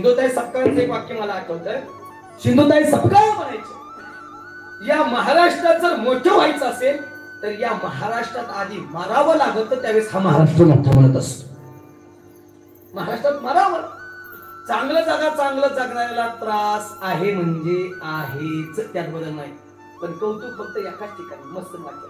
सिंधुताई सपकाळचं एक वाक्य मला आठवतं. सिंधुताई सपकाळ म्हणायचे, या महाराष्ट्रात जर मोठं व्हायचं असेल तर या महाराष्ट्रात आधी मारावं लागत, त्यावेळेस हा महाराष्ट्र मोठा म्हणत असतो. महाराष्ट्रात मारावं. चांगलं जागा चांगलं जगणाऱ्याला त्रास आहे म्हणजे आहेच, त्यात बदल नाही. पण कौतुक फक्त एकाच ठिकाणी मस्त वाक्य,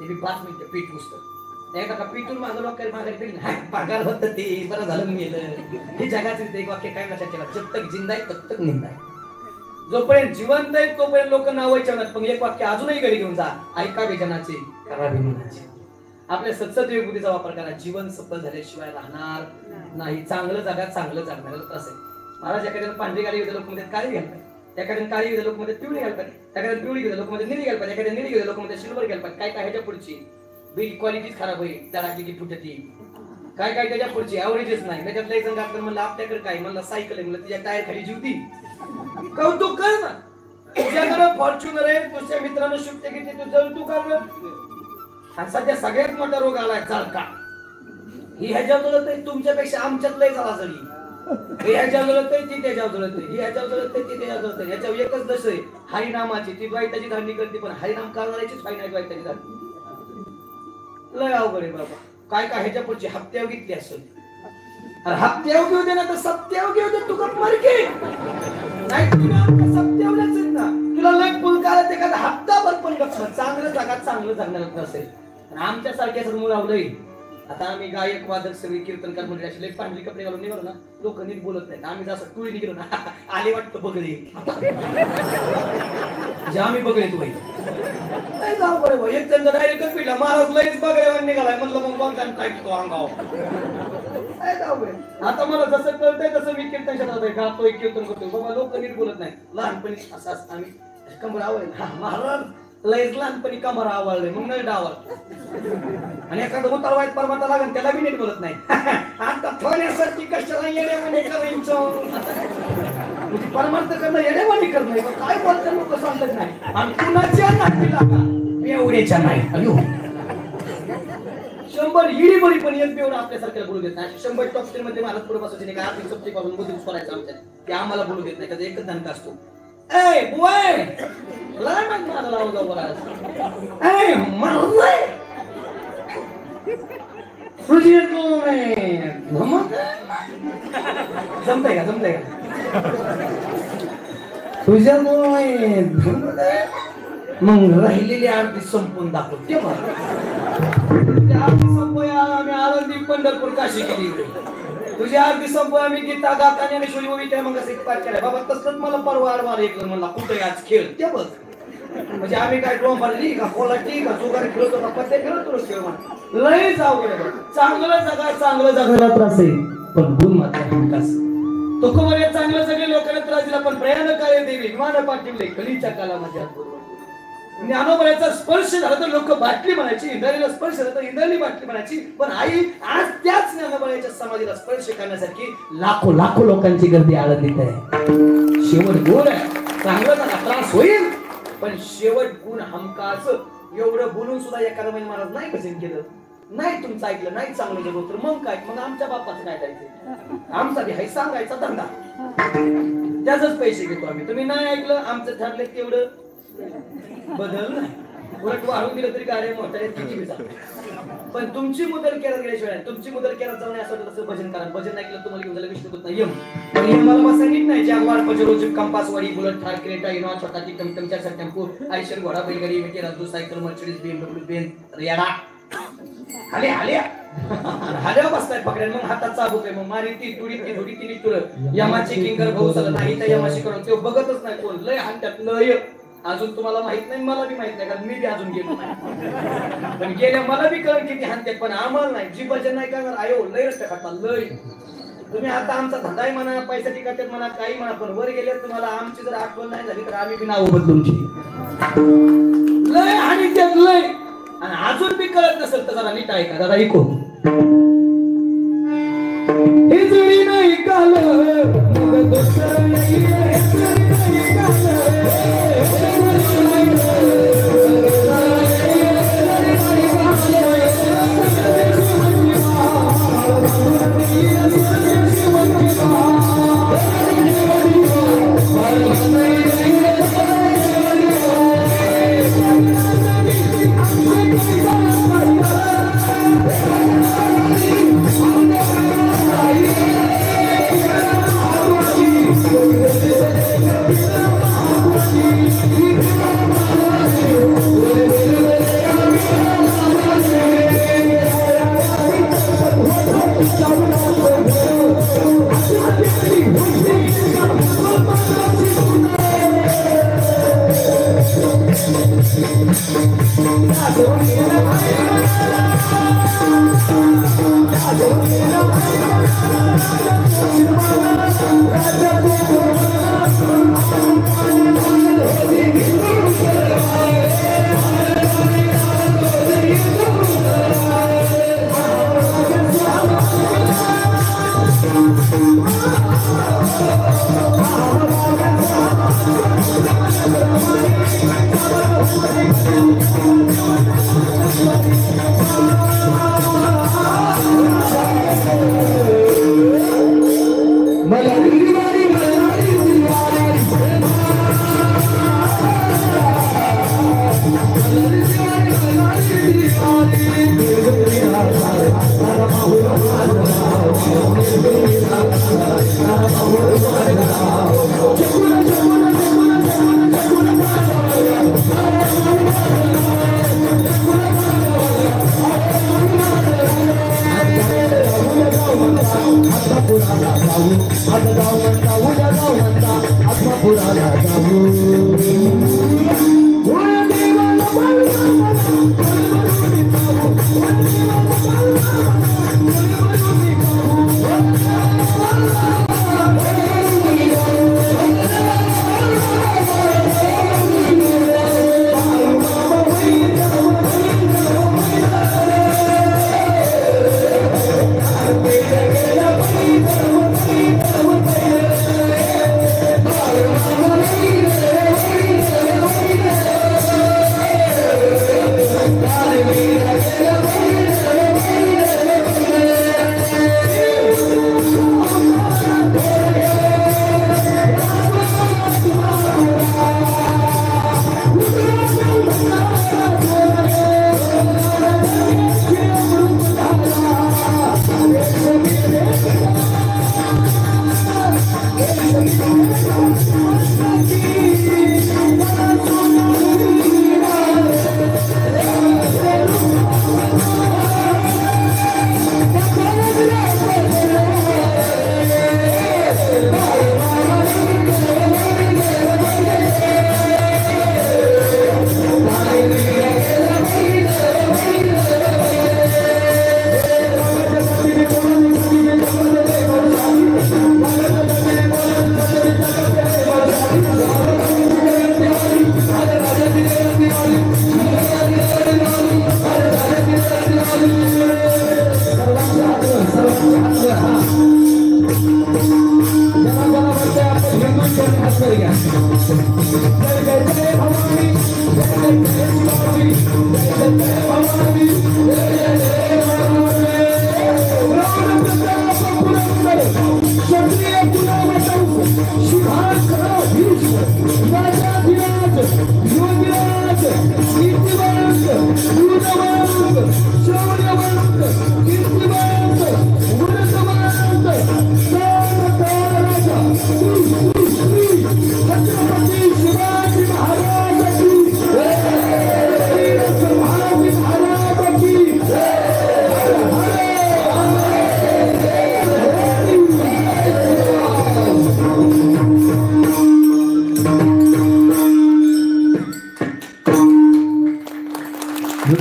ते मी 5 मिनिटं पीठ पुसतं. नाही का पीठून मागं लोकांनी माघारी पगार होत ते बरं झालं गेलं. हे जगाचं एक वाक्य काय लक्षात ठेवा, जब तक जिंदा आहे तब तक निंदा आहे. जोपर्यंत जिवंत आहे तोपर्यंत लोक नाव विचारणार. पण एक वाक्य अजूनही घरी घेऊन जा, ऐका बेजनाचे करा बेमनाचे. आपल्या सत्सद बुद्धीचा वापर करा. जीवन सफल झाल्याशिवाय राहणार नाही. चांगलं जगा चांगलं जगणार असं. महाराज एखाद्याला पांढरी गाडी घेतल्या लोकमध्ये काळी घ्यायला पाहिजे, एखाद्याने काळी घेतल्या लोकमध्ये पिवळी घ्यायला पाहिजे, एखाद्याने पिवळी घेतल्या लोकमध्ये निळी घ्यायला पाहिजे, एखाद्या निळी घेतल्या लोकमध्ये सिल्वर घ्यायला पाहिजे. काय काय ह्याच्या पुढची बिल क्वालिटीच खराब होईल, त्याला की फुटती. काय काय त्याच्या पुढची ऍव्हरेजच नाही. त्याच्यातलं एक जण घातलं म्हणलं आपल्याकडे काय, म्हणलं सायकल आहे, म्हणलं तिच्या टायर खाली जीवती. कौतुक कर ना. तुझ्याकडे फॉर्च्युनर आहे, तुझ्या मित्रानं शिफ्ट घेतली, तू जर तू कर. आणि सध्या सगळ्यात मोठा रोग आलाय चालका. ही ह्याच्यावर जळत आहे, तुमच्यापेक्षा आमच्यात लय झाला सगळी. हे ह्याच्यावर जळत आहे, ती त्याच्यावर जळत आहे, ही ह्याच्यावर जळत आहे, ती त्याच्यावर जळत आहे. याच्यावर एकच दश आहे हरिनामाची. ती द्वैताची धारणी करते, पण हरिनाम करणाऱ्याचीच फाई नाही द्वैताची धारणी. लय अवघड आहे बाबा. काय काय ह्याच्या पुढची हप्त्यावर घेतली असेल. हप्त्यावर घेऊ दे ना तर सप्त्यावर घेऊ दे. तू गप मार की नाही, तुम्ही सप्त्यावरच आहेत ना. तुला लय फुल काढत एखादा हप्ताभर पण गप. चांगलं जगात चांगलं जगणार नसेल. आमच्या सारख्या जर मुलं आवडली. आता आम्ही गायक वादक सगळे कीर्तनकार मंडळी असे लय पांढरी कपडे घालून निघालो ना, लोक नीट बोलत नाहीत. आम्ही जसं टुळी निघलो ना, आले वाटतं बघले आम्ही बघले तू बाई नाही जाऊ बरं. एक जण डायरेक्ट पिला महाराज लईच बघायला निघालाय. म्हणलं मग बघ काय तो अंगाव. आता मला जसं कळतंय तसं मी कीर्तन क्षेत्रात गातोय, कीर्तन करतोय. बाबा लोक नीट बोलत नाही. लहानपणी असं आम्ही कमर आवडले, महाराज लयच लहानपणी कमर आवडले, मग नाही डावल. आणि एखादं उतार वाईट परमाता लागेल त्याला बी नीट बोलत नाही. आता थोड्यासाठी कशाला येण्यामध्ये करायचं, परमार्थ करणं येण्यामध्ये करणं. काय बोलतं लोक सांगत नाही. आणि कुणाच्या नाटी लागा एवढ्याच्या नाही. अयो 100 इडी बरी पण एक बेवडा आपल्यासारख्याला बोलू देत नाही. 100 टॉप 10 मध्ये मला पुढे बसायचे नाही. आर्थिक सप्ती पासून बुद्धी सोडायचं आमच्या, ते आम्हाला बोलू देत नाही. त्याचा एकच धनका असतो, ए बुवाय लय मग मला लावू जाऊ बरं. ए मारलंय तुझी जमतंय का, जमतंय का तुझ्या मग राहिलेली आरती संपून दाखव. ते आरती संपूया. आम्ही आळंदी पंढरपूर काशी केली. तुझी आरती संपूया. आम्ही गीता गाता ज्ञानेश्वरी ओवी मग कसं पाठ केलाय. बाबा तसंच मला परवा आडवा एक म्हणला कुठे आज खेळ. ते बघ म्हणजे आम्ही काय ड्रोन मारली का, कोलाटी का, जुगार खेळतो का, पत्ते खेळतो खेळ म्हणा. लय जाऊ चांगलं जगा चांगलं जगायला त्रास आहे, पण गुण मात्र हमखास. तो कुमार चांगलं सगळे लोकांना त्रास दिला, पण प्रयाण काय देवी विमान पाठवले कलीच्या कालामध्ये. ज्ञानोबळाचा स्पर्श झाला तर लोक बाटली म्हणायची, इंद्राणीला स्पर्श झाला तर इंद्राणी बाटली म्हणायची. पण आई आज त्याच ज्ञानोबळाच्या समाधीला स्पर्श करण्यासाठी लाखो लाखो लोकांची गर्दी आळंदीत आहे. शेवट गुण आहे, चांगलं झाला त्रास होईल, पण शेवट गुण हमखास. एवढं बोलून सुद्धा एखादा महिने महाराज नाही भजन केलं, नाही तुमचं ऐकलं, नाही चांगलं जगलो तर मग काय, मग आमच्या बापाचं काय करायचं. आमचा बी हाय सांगायचा धंदा, त्याचंच पैसे घेतो आम्ही. तुम्ही नाही ऐकलं आमचं ठरलं तेवढं बदल नाही. उलट वाढून दिलं तरी गाड्या मोठ्या किती बी चालतं. पण तुमची मुदल केरळ गेल्याशिवाय, तुमची मुदल केरळ जाऊन असं तसं भजन करा. भजन ऐकलं तुम्हाला घेऊन झालं विष्णू होत नाही. पण मला बसायला नाही. जागवार पजरोज कंपासवाडी बुलेट थार क्रेटा इनोवा छोटाची टमटमच्या टेम्पो आयशर घोडा बैलगाडी विके राजदूत सायकल मर्सिडीज BMW बेन रेडा हाले हाले हाल्या बसताय पकड्यान. मग हातात चाबूक आहे, मग मारी ती तुडी ती थोडी तिने तुर यमाची किंकर भाऊ झालं नाही तर यमाशी करून ते बघतच नाही कोण. लय हातात लय अजून तुम्हाला माहित नाही, मला बी माहित नाही, कारण मी बी अजून गेलो नाही. पण गेल्या मला बी कळण किती हानते, पण आम्हाला नाही. जी भजन नाही करणार आयो लय रस्ते खाता लय. तुम्ही आता आमचा धंदाही म्हणा, पैशाची करतात म्हणा, काही म्हणा, पण वर गेले तुम्हाला आमची जर आठवण नाही झाली तर आम्ही बी नाव बदलून लय आणि त्यात लय. आणि अजून बी कळत नसेल तर जरा नीट ऐका. दादा ऐको हे जुळी नाही काल Oh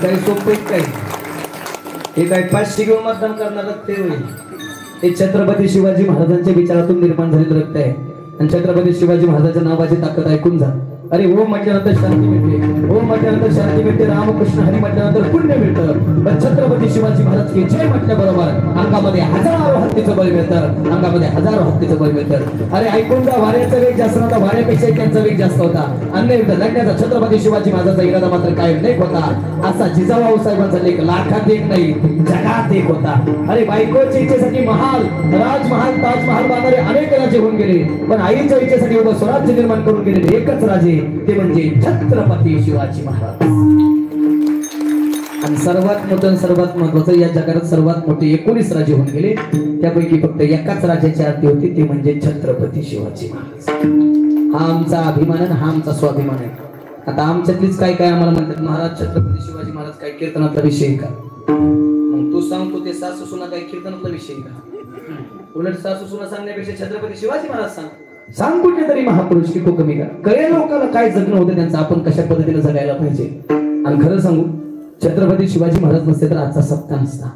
काही सोपं काही हे काय 500 किलो मतदान करणार रक्त होईल. हे छत्रपती शिवाजी महाराजांच्या विचारातून निर्माण झालेलं रक्त आहे. आणि छत्रपती शिवाजी महाराजांच्या नावाची ताकद ऐकून जा. अरे ओम म्हटल्यानंतर शांती मिळते, ओम म्हटल्यानंतर शांती मिळते, रामकृष्ण हरी म्हटल्यानंतर पुण्य मिळतं. पण छत्रपती शिवाजी महाराज की जय म्हटल्याबरोबर अंगामध्ये हजारो हत्तीचं बळ मिळतं, अंगामध्ये हजारो हत्तीचं बळ मिळतं. अरे ऐकून जा, वाऱ्याचा वेग जास्त नव्हता, वाऱ्यापेक्षा त्यांचा वेग जास्त होता. अन्य युद्ध लढण्याचा छत्रपती शिवाजी महाराजांचा इरादा मात्र कायम लेख होता. असा जिजाऊ साहेबांचा लेख लाखात एक नाही जगात एक होता. अरे बायकोच्या इच्छेसाठी महाल, राजमहाल, ताजमहाल बांधणारे अनेक राजे होऊन गेले, पण आईच्या इच्छेसाठी उभं स्वराज्य निर्माण करून गेलेले एकच राजे, ते म्हणजे छत्रपती शिवाजी महाराज. आणि सर्वात मोठं, सर्वात महत्वाचं, या जगात सर्वात मोठे 19 राजे होऊन गेले, त्यापैकी फक्त एकाच राजाची आरती होती, ते म्हणजे छत्रपती शिवाजी महाराज. हा आमचा अभिमान आहे, हा आमचा स्वाभिमान आहे. आता आमच्यातलीच काय काय आम्हाला म्हणतात, महाराज छत्रपती शिवाजी महाराज काय कीर्तनातला विषय का? मग तू सांगतो ते सासू सुना काय कीर्तनातला विषय का? उलट सासू सुना सांगण्यापेक्षा छत्रपती शिवाजी महाराज सांग कुठेतरी महापुरुष की तो कमी का? कळे लोकांना काय जगणं होतं त्यांचं, आपण कशा पद्धतीने जगायला पाहिजे. आणि खरं सांगू, छत्रपती शिवाजी महाराज नसते तर आजचा सप्ताह नसता.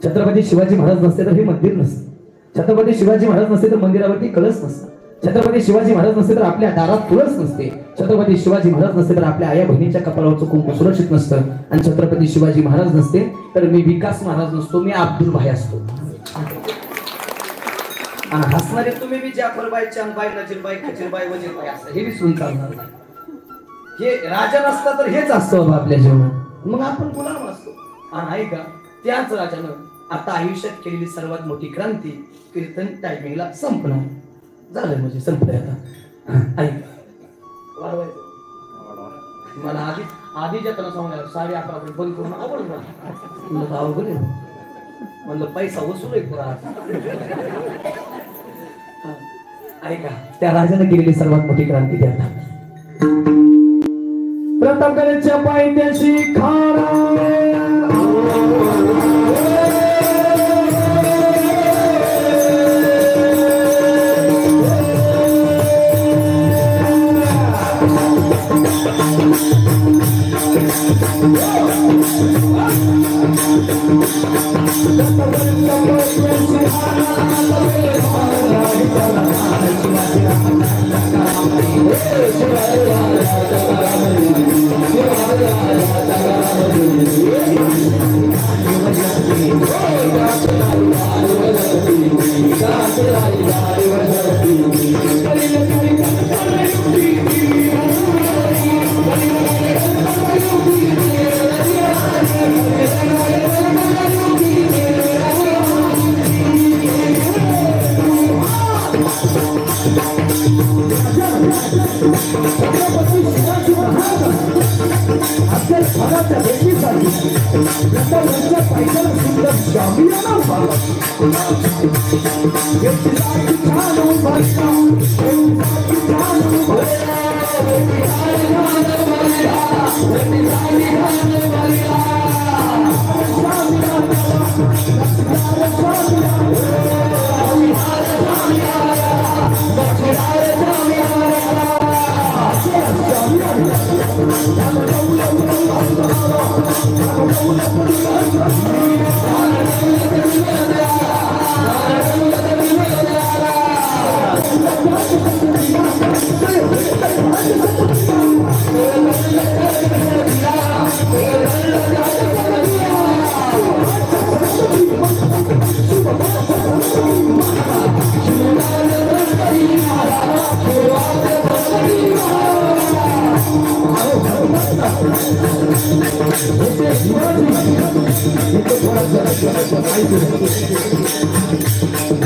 छत्रपती शिवाजी महाराज नसते तर हे मंदिर नसतं. छत्रपती शिवाजी महाराज नसते तर मंदिरावरती कळस नसता. छत्रपती शिवाजी महाराज नसते तर आपल्या दारात तुळस नसते. छत्रपती शिवाजी महाराज नसते तर आपल्या आया बहिणीच्या कपाळावरचं कुंकू सुरक्षित नसतं. आणि छत्रपती शिवाजी महाराज नसते तर मी विकास महाराज नसतो, मी अब्दुल भाई असतो. आणि हसणारे तुम्ही बी जाफरबाई, चांदबाई, नजीरबाई, खजीरबाई, वजीरबाई असं हे विसरून चालणार. हे राजा नसता तर हेच असतं बाबा आपल्या जीवनात, मग आपण गुलाम असतो. आणि ऐका, त्याच राजानं आता आयुष्यात केलेली सर्वात मोठी क्रांती कीर्तन टायमिंगला संपणार झालं, म्हणजे संपलंय आता. ऐका, मला आधी जाताना सांगणार 11:30 बंद करून आवड म्हणलं पैसा वसूल आहे पुरा. ऐका, त्या राजाने केलेली सर्वात मोठी क्रांती द्या. प्रतापगडाच्या पायथ्याशी खारा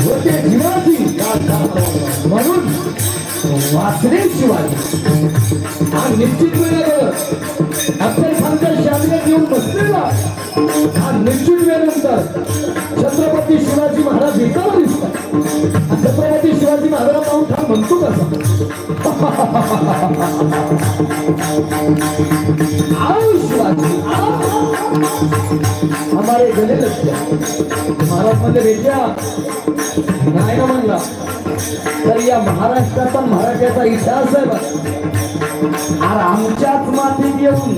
होते शिवाजी म्हणून वाचले शिवाजी हा निश्चित वेळेवर अफजलखानच्या शामियात येऊन बसलेला हा निश्चित वेळेनंतर छत्रपती शिवाजी महाराज एकावर दिसतात. छत्रपती शिवाजी महाराज पाहून हा म्हणतो कसा आओ शिवाजी हमारे गले लग गया महाराज मध्ये भेटल्या नाही ना म्हणला तर या महाराष्ट्राचा मराठ्याचा इतिहास आहे बघ. अरे आमच्याच मातीत येऊन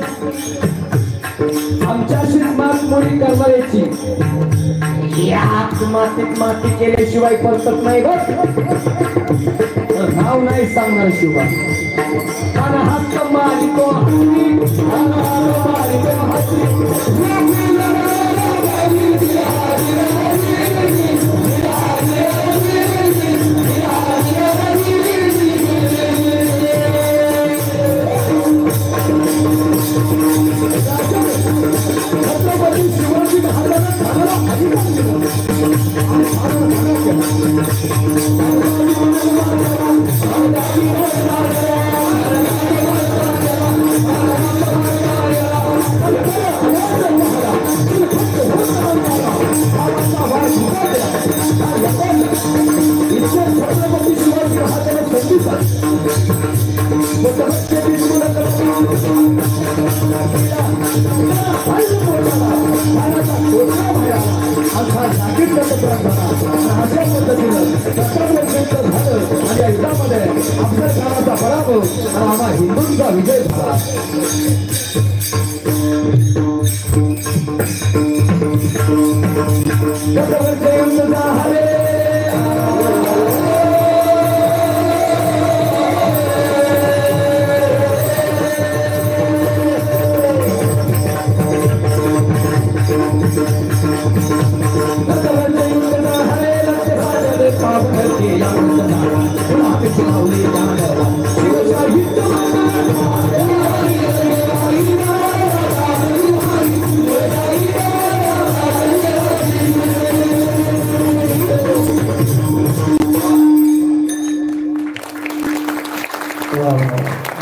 आमच्याशीच मातमोडी करणाऱ्याची याच मातीत माती केल्याशिवाय परतत नाही बघ. नाव नाही सांगणार शिवाय आणि हात मारितो छत्रपती शिवाजी अफजलखानाचा पराभव आणि आम्हा हिंदूंचा विजय झाला.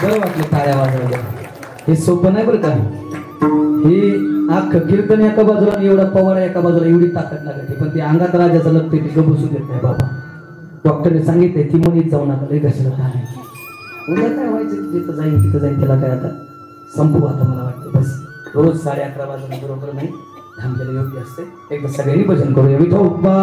बरं वाटलं टाळ्या वाजवल्या. हे सोपं नाही बरं का. हे अख्खं कीर्तन एका बाजूला आणि एवढा पवाडा एका बाजूला एवढी ताकद लागते पण ते अंगात राजाचं लगते ते गबसू देत नाही बाबा. डॉक्टरने सांगितलंय ती मुलीत जाऊ नका लय कशाला काय उद्या काय व्हायचं जिथं जाईन त्याला काय आता संपू आता मला वाटतं बस. रोज 11:30 वाजून बरोबर नाही थांबलेलं योग्य असते. एकदा सगळ्यांनी भजन करूया विठोबा